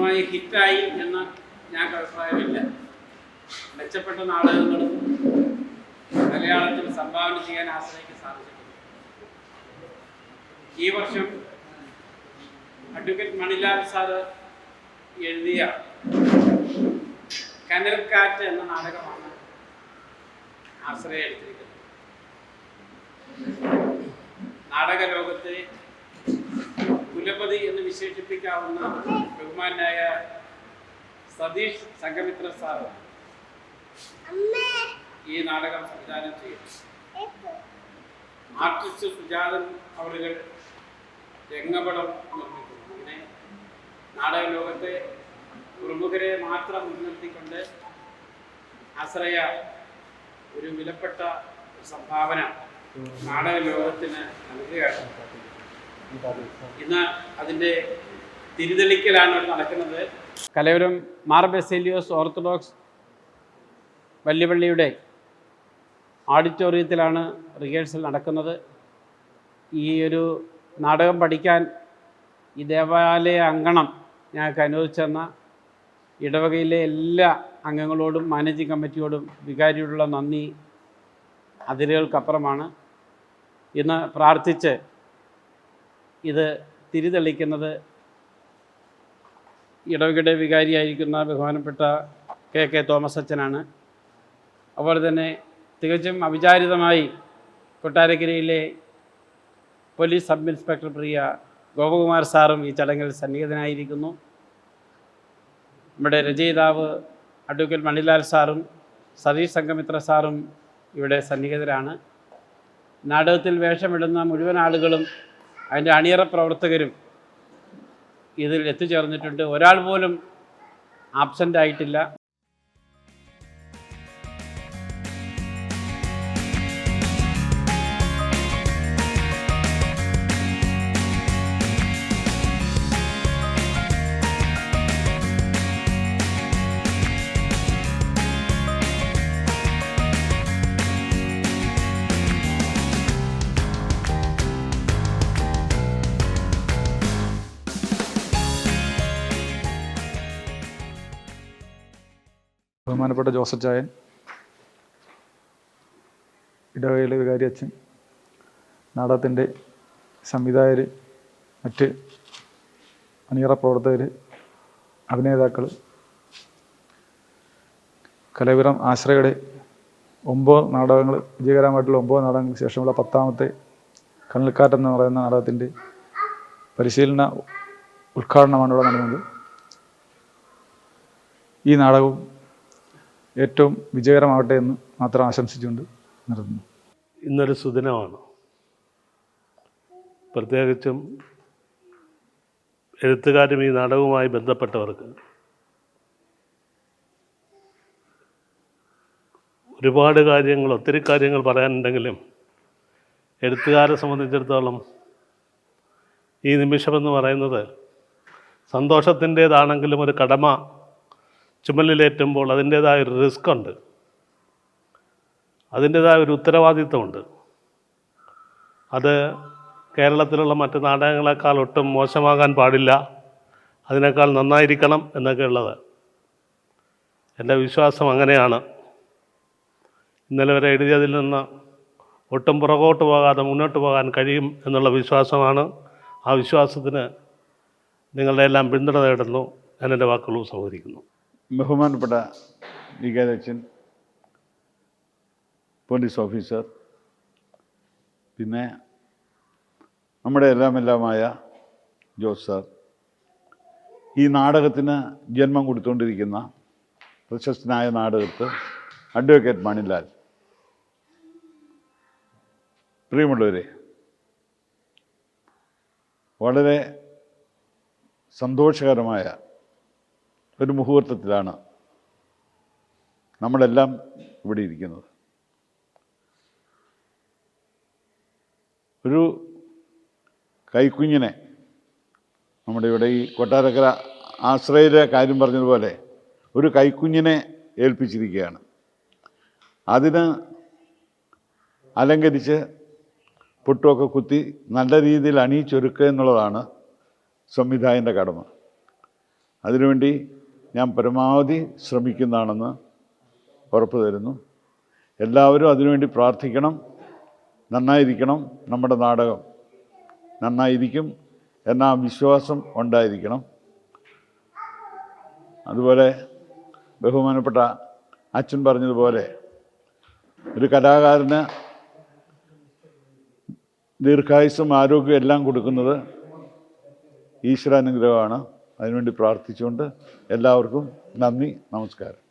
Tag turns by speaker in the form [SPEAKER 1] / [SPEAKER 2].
[SPEAKER 1] പൂർണ്ണമായി ഹിറ്റായി എന്ന് ഞങ്ങൾക്ക് അഭിപ്രായമില്ല. മെച്ചപ്പെട്ട നാടകങ്ങളും മലയാളത്തിൽ സംഭാവന ചെയ്യാൻ ആശ്രയിക്ക് സാധിച്ചിട്ടുണ്ട്. ഈ വർഷം അഡ്വക്കേറ്റ് മണിലാൽ സാറ് എഴുതിയ കനൽക്കാറ്റ് എന്ന നാടകമാണ് ആശ്രയ എടുത്തിരിക്കുന്നത്. നാടക ലോകത്തെ കുലപതി എന്ന് വിശേഷിപ്പിക്കാവുന്ന ബഹുമാനായ സതീഷ് സംഘമിത്ര സാർ ഈ നാടകം സംവിധാനം ചെയ്തു. ആർട്ടിസ്റ്റ് സുജാതൻ അവരുകൾ രംഗപടം നിർമ്മിക്കുന്നു. ഇങ്ങനെ നാടക ലോകത്തെ പ്രമുഖരെ മാത്രം മുൻനിർത്തിക്കൊണ്ട് ആശ്രയ ഒരു വിലപ്പെട്ട സംഭാവന നാടക ലോകത്തിന് നൽകുകയാണ്. ഇന്ന് അതിൻ്റെ തിരിതെളിക്കലാണ് നടക്കുന്നത്. കലവരം മാർ ബെസേലിയോസ് ഓർത്തഡോക്സ് വല്യപള്ളിയുടെ ഓഡിറ്റോറിയത്തിലാണ് റിഹേഴ്സൽ നടക്കുന്നത്. ഈ ഒരു നാടകം പഠിക്കാൻ ഈ ദേവാലയ അങ്കണം ഞങ്ങൾക്ക് അനുവദിച്ചെന്ന ഇടവകയിലെ എല്ലാ അംഗങ്ങളോടും മാനേജിംഗ് കമ്മിറ്റിയോടും വികാരിയോടുള്ള നന്ദി അതിരുകൾക്കപ്പുറമാണ്. ഇന്ന് പ്രാർത്ഥിച്ച് ഇത് തിരിതെളിക്കുന്നത് ഇടവകയുടെ വികാരിയായിരിക്കുന്ന ബഹുമാനപ്പെട്ട കെ തോമസ് അച്ഛനാണ്. അതുപോലെ തന്നെ തികച്ചും അവിചാരിതമായി കൊട്ടാരക്കരയിലെ പോലീസ് സബ് ഇൻസ്പെക്ടർ പ്രിയ ഗോപകുമാർ സാറും ഈ ചടങ്ങിൽ സന്നിഹിതനായിരിക്കുന്നു. നമ്മുടെ രചയിതാവ് അഡ്വക്കേറ്റ് മണിലാൽ സാറും സതീഷ് സംഘമിത്ര സാറും ഇവിടെ സന്നിഹിതരാണ്. നാടകത്തിൽ വേഷമിടുന്ന മുഴുവൻ ആളുകളും അതിൻ്റെ അണിയറ പ്രവർത്തകരും ഇതിൽ എത്തിച്ചേർന്നിട്ടുണ്ട്. ഒരാൾ പോലും ആബ്സെൻ്റ് ആയിട്ടില്ല.
[SPEAKER 2] ബഹുമാനപ്പെട്ട ജോസഫ് ചായൻ, ഇടവകയിലെ വികാരി അച്ഛൻ, നാടകത്തിൻ്റെ സംവിധായകർ, മറ്റ് അണിയറ പ്രവർത്തകർ, അഭിനേതാക്കൾ, കലവരം ആശ്രയയുടെ 9 നാടകങ്ങൾ, വിജയകരമായിട്ടുള്ള 9 നാടകങ്ങൾക്ക് ശേഷമുള്ള 10ാമത്തെ കനൽക്കാറ്റ് എന്ന് പറയുന്ന നാടകത്തിൻ്റെ പരിശീലന ഉദ്ഘാടനമാണ് ഇവിടെ നടന്നത്. ഈ നാടകവും ഏറ്റവും വിജയകരമാവട്ടെ എന്ന് മാത്രം ആശംസിച്ചുകൊണ്ട് നിർത്തുന്നു.
[SPEAKER 3] ഇന്നൊരു സുദിനമാണ്. പ്രത്യേകിച്ചും എഴുത്തുകാരും ഈ നാടകവുമായി ബന്ധപ്പെട്ടവർക്ക് ഒത്തിരി കാര്യങ്ങൾ പറയാനുണ്ടെങ്കിലും എഴുത്തുകാരെ സംബന്ധിച്ചിടത്തോളം ഈ നിമിഷമെന്ന് പറയുന്നത് സന്തോഷത്തിൻ്റേതാണെങ്കിലും ഒരു കടമ ചുമലിലേറ്റുമ്പോൾ അതിൻ്റേതായ ഒരു റിസ്ക് ഉണ്ട്, അതിൻ്റേതായ ഒരു ഉത്തരവാദിത്വമുണ്ട്. അത് കേരളത്തിലുള്ള മറ്റ് നാടകങ്ങളെക്കാൾ ഒട്ടും മോശമാകാൻ പാടില്ല, അതിനേക്കാൾ നന്നായിരിക്കണം എന്നൊക്കെ ഉള്ളത് എൻ്റെ വിശ്വാസം അങ്ങനെയാണ്. ഇന്നലെ വരെ എഴുതിയതിൽ നിന്ന് ഒട്ടും പുറകോട്ട് പോകാതെ മുന്നോട്ട് പോകാൻ കഴിയും എന്നുള്ള വിശ്വാസമാണ്. ആ വിശ്വാസത്തിന് നിങ്ങളുടെ എല്ലാം പിന്തുണ തേടുന്നു. ഞാൻ എൻ്റെ വാക്കുകൾ ഉപസംഹരിക്കുന്നു.
[SPEAKER 4] ബഹുമാനപ്പെട്ട വികാരി അച്ഛൻ, പോലീസ് ഓഫീസർ, പിന്നെ നമ്മുടെ എല്ലാമായ ജോസ് സാർ, ഈ നാടകത്തിന് ജന്മം കൊടുത്തുകൊണ്ടിരിക്കുന്ന പ്രശസ്തനായ നാടകത്ത് അഡ്വക്കേറ്റ് മണിലാൽ, പ്രിയമുള്ളവരെ, വളരെ സന്തോഷകരമായ ഒരു മുഹൂർത്തത്തിലാണ് നമ്മളെല്ലാം ഇവിടെ ഇരിക്കുന്നത്. ഒരു കൈക്കുഞ്ഞിനെ നമ്മുടെ ഇവിടെ ഈ കൊട്ടാരക്കര ആശ്രയിലെ കാര്യം പറഞ്ഞതുപോലെ ഒരു കൈക്കുഞ്ഞിനെ ഏൽപ്പിച്ചിരിക്കുകയാണ്. അതിന് അലങ്കരിച്ച് പൊട്ടുമൊക്കെ കുത്തി നല്ല രീതിയിൽ അണിയിച്ചൊരുക്കുക എന്നുള്ളതാണ് സംവിധായകൻ്റെ കടമ. അതിനുവേണ്ടി ഞാൻ പരമാവധി ശ്രമിക്കുന്നതാണെന്ന് ഉറപ്പ് തരുന്നു. എല്ലാവരും അതിനുവേണ്ടി പ്രാർത്ഥിക്കണം. നന്നായിരിക്കണം, നമ്മുടെ നാടകം നന്നായിരിക്കും എന്ന വിശ്വാസം ഉണ്ടായിരിക്കണം. അതുപോലെ ബഹുമാനപ്പെട്ട അച്ഛൻ പറഞ്ഞതുപോലെ ഒരു കലാകാരന് ദീർഘായുസ്സും ആരോഗ്യവും എല്ലാം കൊടുക്കുന്നത് ഈശ്വരാനുഗ്രഹമാണ്. അതിനുവേണ്ടി പ്രാർത്ഥിച്ചുകൊണ്ട് എല്ലാവർക്കും നന്ദി, നമസ്കാരം.